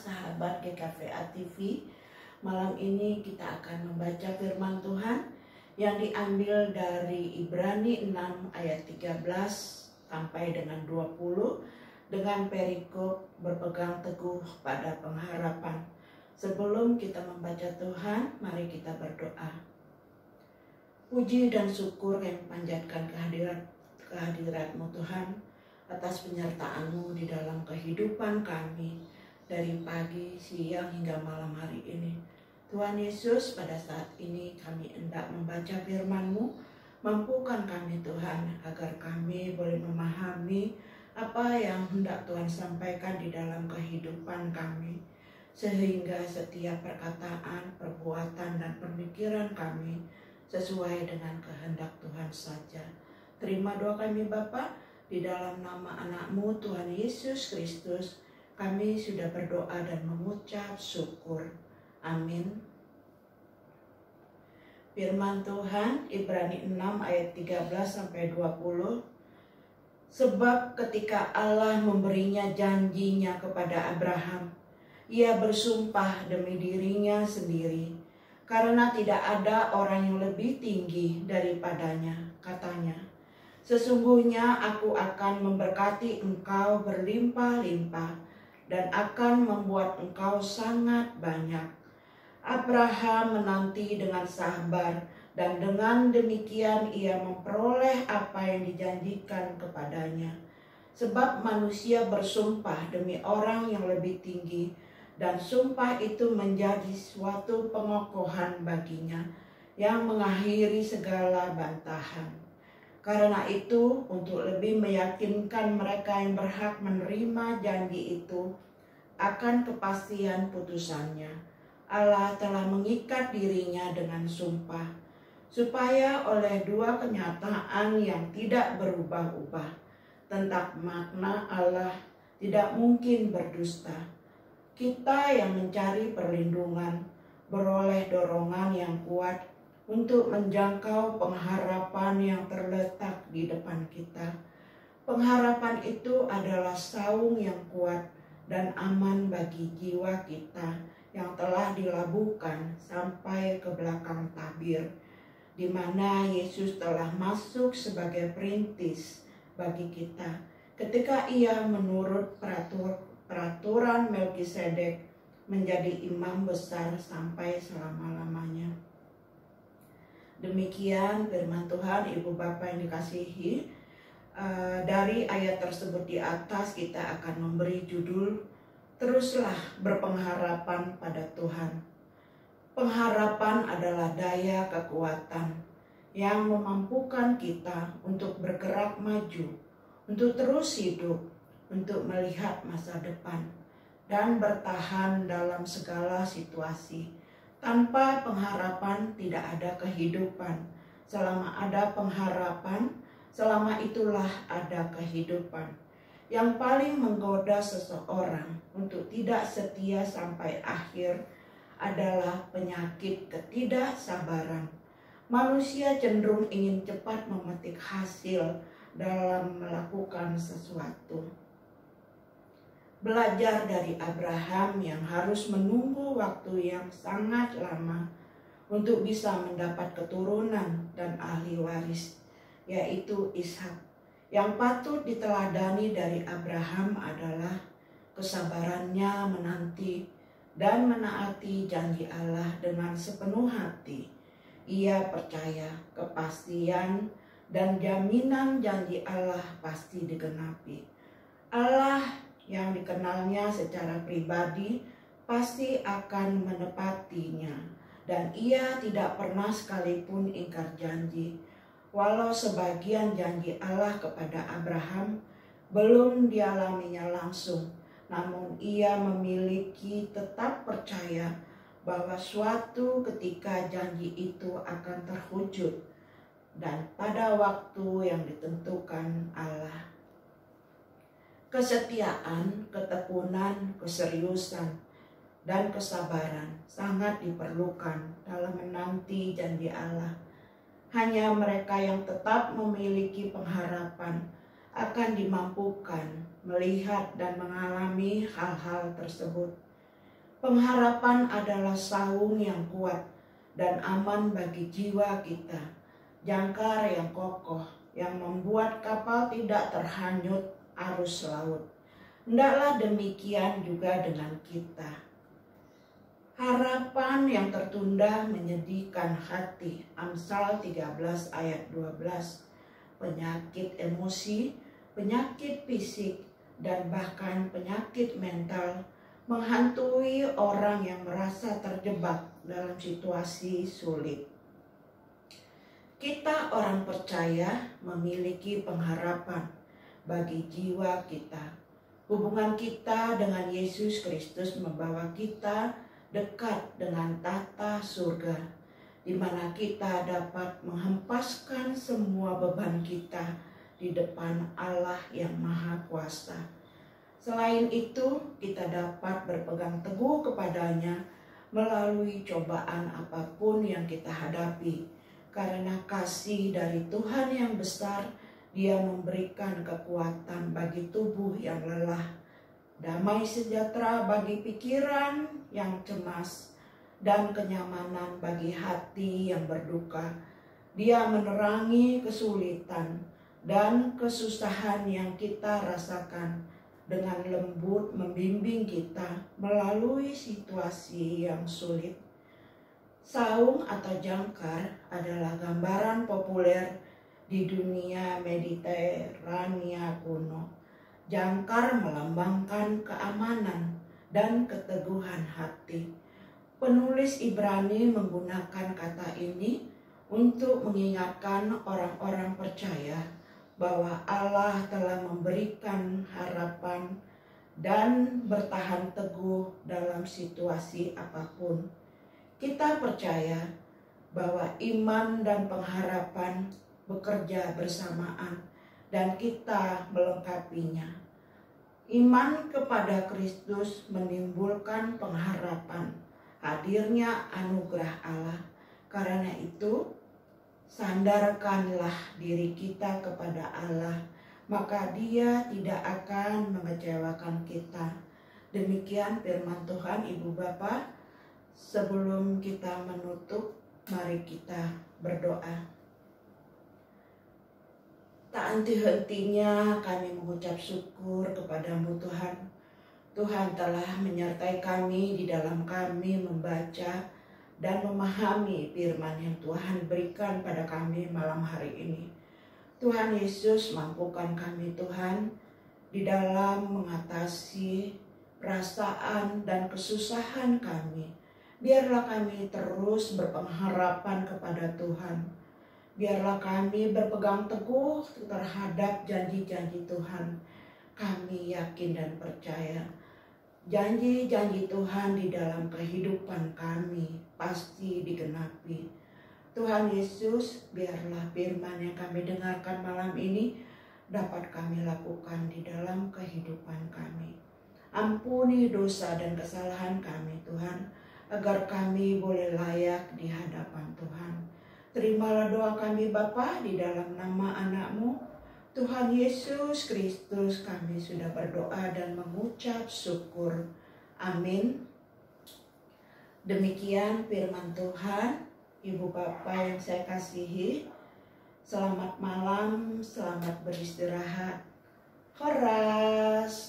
sahabat GKVA TV. Malam ini kita akan membaca firman Tuhan yang diambil dari Ibrani 6 ayat 13 sampai dengan 20 dengan perikop berpegang teguh pada pengharapan. Sebelum kita membaca Tuhan, mari kita berdoa. Puji dan syukur yang panjatkan kehadirat-Mu Tuhan, atas penyertaan-Mu di dalam kehidupan kami dari pagi, siang hingga malam hari ini. Tuhan Yesus, pada saat ini kami hendak membaca firman-Mu. Mampukan kami Tuhan agar kami boleh memahami apa yang hendak Tuhan sampaikan di dalam kehidupan kami, sehingga setiap perkataan, perbuatan, dan pemikiran kami sesuai dengan kehendak Tuhan saja. Terima doa kami Bapa. Di dalam nama anak-Mu Tuhan Yesus Kristus, kami sudah berdoa dan mengucap syukur. Amin. Firman Tuhan Ibrani 6 ayat 13 sampai 20. Sebab ketika Allah memberinya janjinya kepada Abraham, ia bersumpah demi dirinya sendiri, karena tidak ada orang yang lebih tinggi daripadanya, katanya, sesungguhnya aku akan memberkati engkau berlimpah-limpah dan akan membuat engkau sangat banyak. Abraham menanti dengan sabar dan dengan demikian ia memperoleh apa yang dijanjikan kepadanya. Sebab manusia bersumpah demi orang yang lebih tinggi dan sumpah itu menjadi suatu pengokohan baginya yang mengakhiri segala bantahan. Karena itu, untuk lebih meyakinkan mereka yang berhak menerima janji itu akan kepastian putusannya, Allah telah mengikat dirinya dengan sumpah, supaya oleh dua kenyataan yang tidak berubah-ubah tentang makna Allah tidak mungkin berdusta, kita yang mencari perlindungan beroleh dorongan yang kuat untuk menjangkau pengharapan yang terletak di depan kita. Pengharapan itu adalah saung yang kuat dan aman bagi jiwa kita yang telah dilabuhkan sampai ke belakang tabir, di mana Yesus telah masuk sebagai perintis bagi kita ketika ia menurut peraturan Melkisedek menjadi imam besar sampai selama-lamanya. Demikian firman Tuhan. Ibu Bapak yang dikasihi, dari ayat tersebut di atas kita akan memberi judul teruslah berpengharapan pada Tuhan. Pengharapan adalah daya kekuatan yang memampukan kita untuk bergerak maju, untuk terus hidup, untuk melihat masa depan dan bertahan dalam segala situasi. Tanpa pengharapan tidak ada kehidupan. Selama ada pengharapan, selama itulah ada kehidupan. Yang paling menggoda seseorang untuk tidak setia sampai akhir adalah penyakit ketidaksabaran. Manusia cenderung ingin cepat memetik hasil dalam melakukan sesuatu. Belajar dari Abraham yang harus menunggu waktu yang sangat lama untuk bisa mendapat keturunan dan ahli waris, yaitu Ishak. Yang patut diteladani dari Abraham adalah kesabarannya menanti dan menaati janji Allah dengan sepenuh hati. Ia percaya kepastian dan jaminan janji Allah pasti digenapi. Allah yang dikenalnya secara pribadi pasti akan menepatinya, dan ia tidak pernah sekalipun ingkar janji. Walau sebagian janji Allah kepada Abraham belum dialaminya langsung, namun ia memiliki tetap percaya bahwa suatu ketika janji itu akan terwujud dan pada waktu yang ditentukan Allah. Kesetiaan, ketekunan, keseriusan, dan kesabaran sangat diperlukan dalam menanti janji Allah. Hanya mereka yang tetap memiliki pengharapan akan dimampukan melihat dan mengalami hal-hal tersebut. Pengharapan adalah saung yang kuat dan aman bagi jiwa kita, jangkar yang kokoh yang membuat kapal tidak terhanyut arus laut. Hendaklah demikian juga dengan kita. Harapan yang tertunda menyedihkan hati. Amsal 13 ayat 12. Penyakit emosi, penyakit fisik, dan bahkan penyakit mental menghantui orang yang merasa terjebak dalam situasi sulit. Kita orang percaya memiliki pengharapan bagi jiwa kita. Hubungan kita dengan Yesus Kristus membawa kita dekat dengan tata surga, di mana kita dapat menghempaskan semua beban kita di depan Allah yang Maha Kuasa. Selain itu, kita dapat berpegang teguh kepadanya melalui cobaan apapun yang kita hadapi. Karena kasih dari Tuhan yang besar, Dia memberikan kekuatan bagi tubuh yang lelah, damai sejahtera bagi pikiran yang cemas, dan kenyamanan bagi hati yang berduka. Dia menerangi kesulitan dan kesusahan yang kita rasakan, dengan lembut membimbing kita melalui situasi yang sulit. Saung atau jangkar adalah gambaran populer di dunia Mediterania kuno. Jangkar melambangkan keamanan dan keteguhan hati. Penulis Ibrani menggunakan kata ini untuk mengingatkan orang-orang percaya bahwa Allah telah memberikan harapan dan bertahan teguh dalam situasi apapun. Kita percaya bahwa iman dan pengharapan bekerja bersamaan dan kita melengkapinya. Iman kepada Kristus menimbulkan pengharapan hadirnya anugerah Allah. Karena itu, sandarkanlah diri kita kepada Allah, maka Dia tidak akan mengecewakan kita. Demikian firman Tuhan. Ibu Bapa, sebelum kita menutup, mari kita berdoa. Tak henti-hentinya kami mengucap syukur kepada-Mu Tuhan. Tuhan telah menyertai kami di dalam kami membaca dan memahami firman yang Tuhan berikan pada kami malam hari ini. Tuhan Yesus, mampukan kami Tuhan di dalam mengatasi perasaan dan kesusahan kami. Biarlah kami terus berpengharapan kepada Tuhan. Biarlah kami berpegang teguh terhadap janji-janji Tuhan. Kami yakin dan percaya janji-janji Tuhan di dalam kehidupan kami pasti digenapi. Tuhan Yesus, biarlah firman yang kami dengarkan malam ini dapat kami lakukan di dalam kehidupan kami. Ampuni dosa dan kesalahan kami Tuhan, agar kami boleh layak di hadapan Tuhan. Terimalah doa kami Bapa, di dalam nama anak-Mu Tuhan Yesus Kristus kami sudah berdoa dan mengucap syukur. Amin. Demikian firman Tuhan. Ibu Bapa yang saya kasihi, selamat malam, selamat beristirahat. Horas.